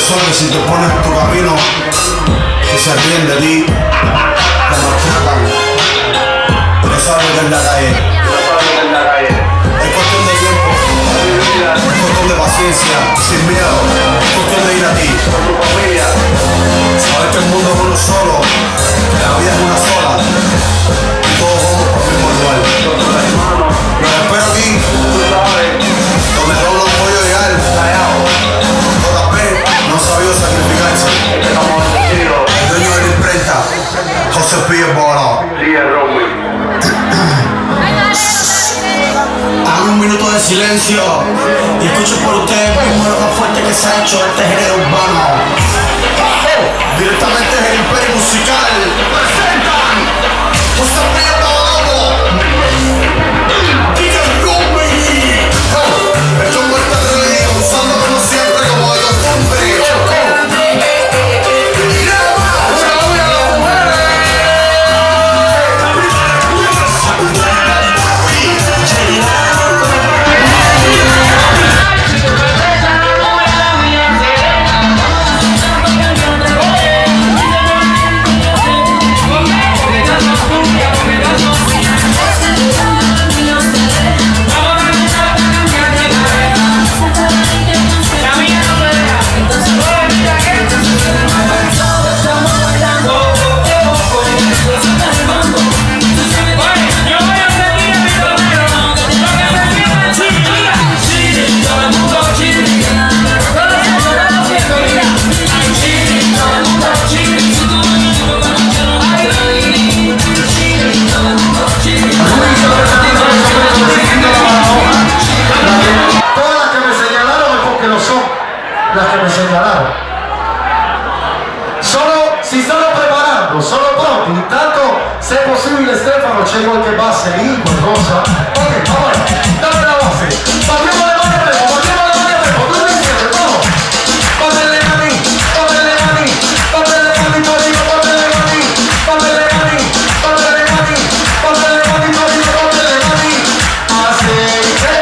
personas que si te pones en tu camino, que se ríen de ti, te maltratan. No sabes lo que es la calle. Es cuestión de tiempo, es cuestión de paciencia, sin miedo, es cuestión de ir a ti. Sabes que el mundo es uno solo, que la vida es una sola, y todos vamos por el mismo lugar. Los espero aquí, donde todos los pollos llegar, todas veces no han sabido sacrificarse. El dueño de la imprenta, José Pío Bolo. Hago un minuto de silencio y escucho por ustedes mismos lo más fuerte que se ha hecho este género urbano. Directamente desde el Imperio Musical presentan José Pío Bolo, DJ Rumi. El chongo está ready, usando como siempre, como de costumbre. Las que me señalaron. Si stanno preparando, sono pronti. Intanto, se è possibile, Stefano, c'è qualche base lì, qualcosa. Ok, allora, dammi la base. Battiamo le mani a tempo, battiamo le mani a tempo, tutti insieme, vamos. Fate le mani, fate le mani, fate le mani, Torino, fate le mani, fate le mani, fate le mani, fate le mani, Torino, fate le mani. Aceite.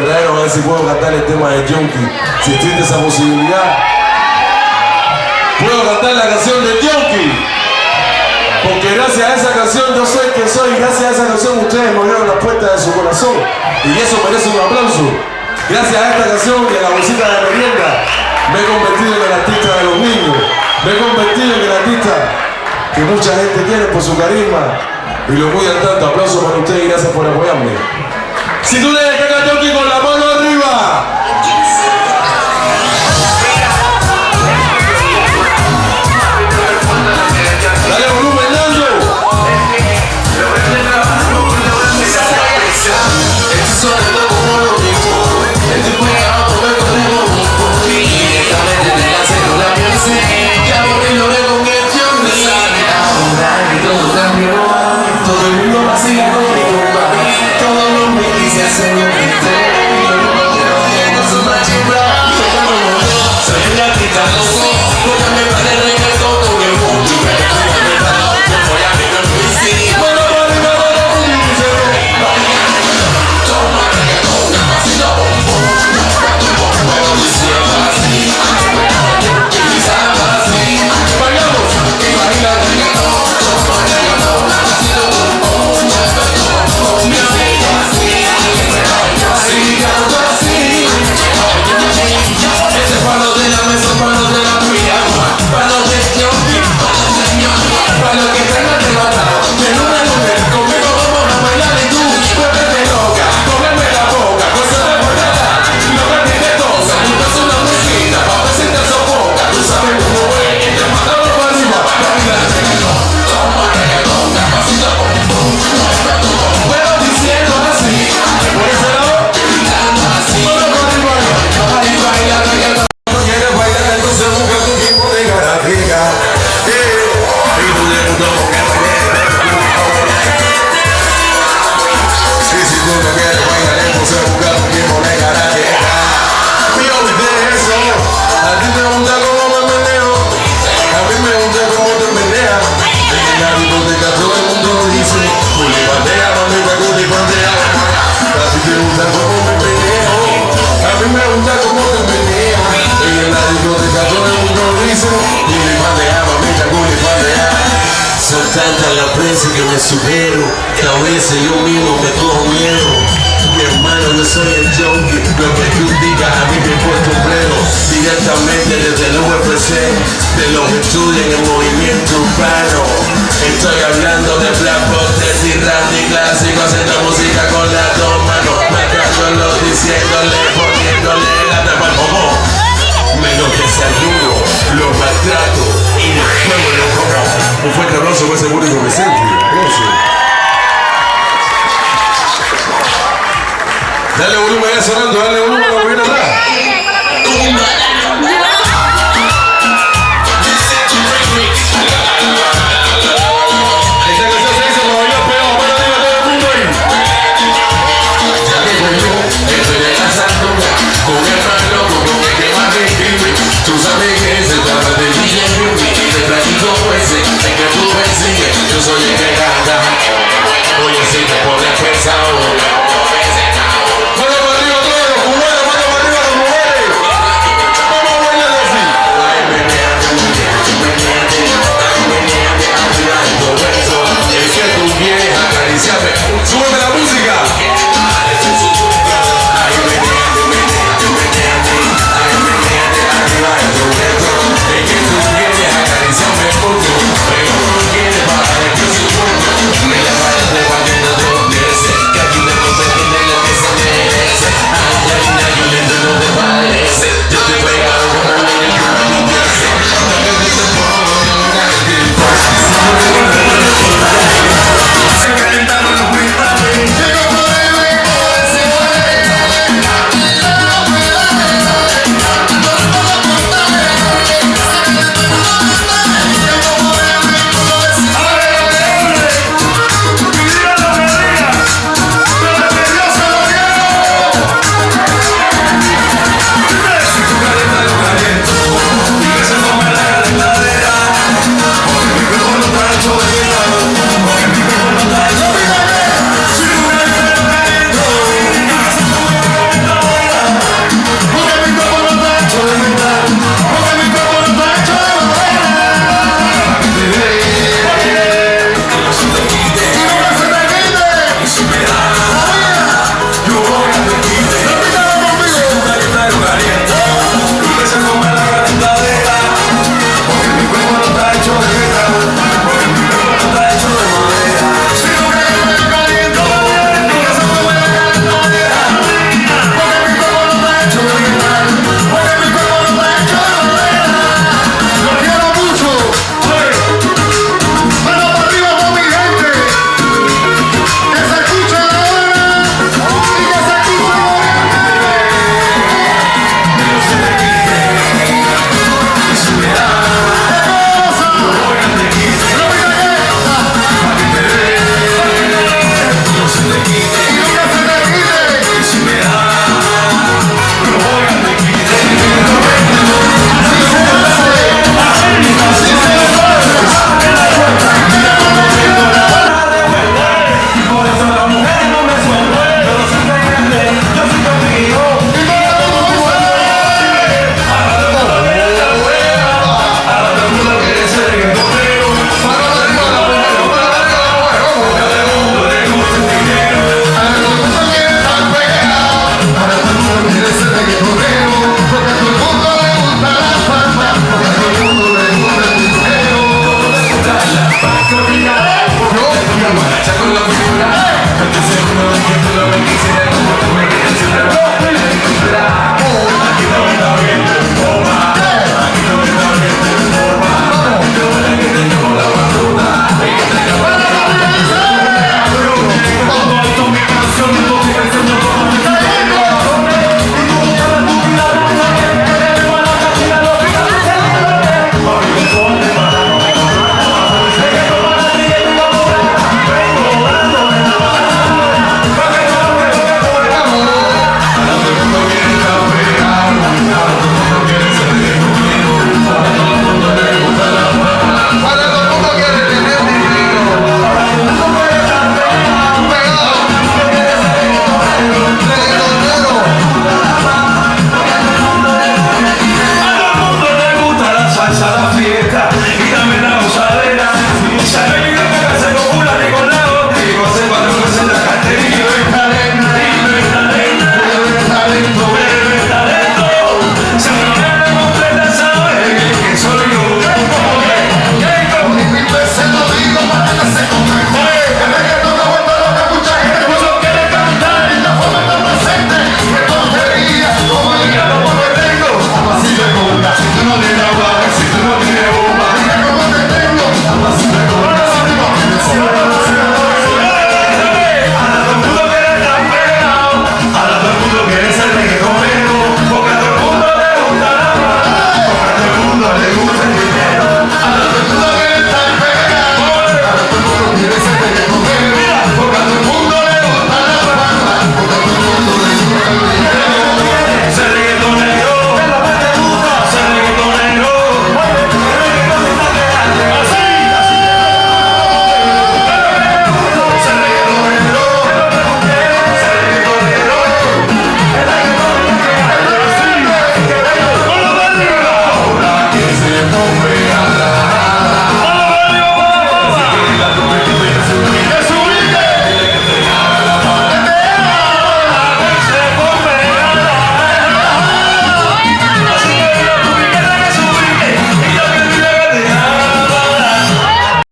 verdaderos a ver si puedo cantar el tema de Yonki. Si existe esa posibilidad. Puedo cantar la canción de Yonki. Porque gracias a esa canción yo soy quien soy. Gracias a esa canción ustedes me abrieron las puertas de su corazón. Y eso merece un aplauso. Gracias a esta canción y a la bolsita de merienda me he convertido en el artista de los niños. Me he convertido en el artista que mucha gente quiere por su carisma. Y lo cuidan tanto. Aplausos para ustedes y gracias por apoyarme. Si tú le descargas a Yonki con la mano arriba. Dale volumen, Nando. Todo el mundo vacía con mi compa. Todos los milis se hacen un misterio. No soy machista, soy un artista loco. Porque me vale reggaetón con el mundo. No voy a vivir en mi sitio. Toma reggaetón, vacilo bombón. Puedo diciendo así. Quizás así. Bailamos y baila reggaetón. Toma reggaetón, vacilo bombón. Mi amiga así. Así, canto así. Ese palo de la mesa, palo de la pijama. Palo de Yonki, palo que tenga de matado. De luna en luna, conmigo vamos a bailar y tú vuélvete loca. Cómeme la boca, cosa de morada. Lo que a ti te toca, buscas una música pa' ver si te sofoca. Tú sabes cómo es, y te mandamos para arriba. Baila reggaetón, toma reggaetón, capacita con pum. Pero diciendo así, por ese lado, gritando así. Ahí baila reggaetón. No quieres bailar, entonces busca tu equipo de garafrica. Y tú le preguntas por qué Y si tú no quieres bailar, entonces busca un tiempo de garantía. me olvidé de eso. A ti te gusta cómo me meneo. A mí me gusta cómo te meneas. En la discoteca todo el mundo dice culipandea, mamita, culipandea. A ti te gusta cómo me meneo. A mí me gusta cómo te meneas. En la discoteca todo el mundo dice culipandea, mamita, culipandea. Son tantas las veces que me supero, que a veces yo mismo me cojo miedo. Mi hermano, yo soy el Yonki, lo que tú digas a mí me importa un bledo. Directamente desde el UFC, de los que estudian el movimiento urbano. Estoy hablando de Black Bottles y Randy clásico, haciendo música con las dos manos, matándolos, diciéndole, poniéndole la tapa al bobo. Menos desayuno, los maltrato y después me lo como. Un fuerte aplauso por ese público presente. Aplauso. Dale volumen, ya sonando, dale volumen a la primera.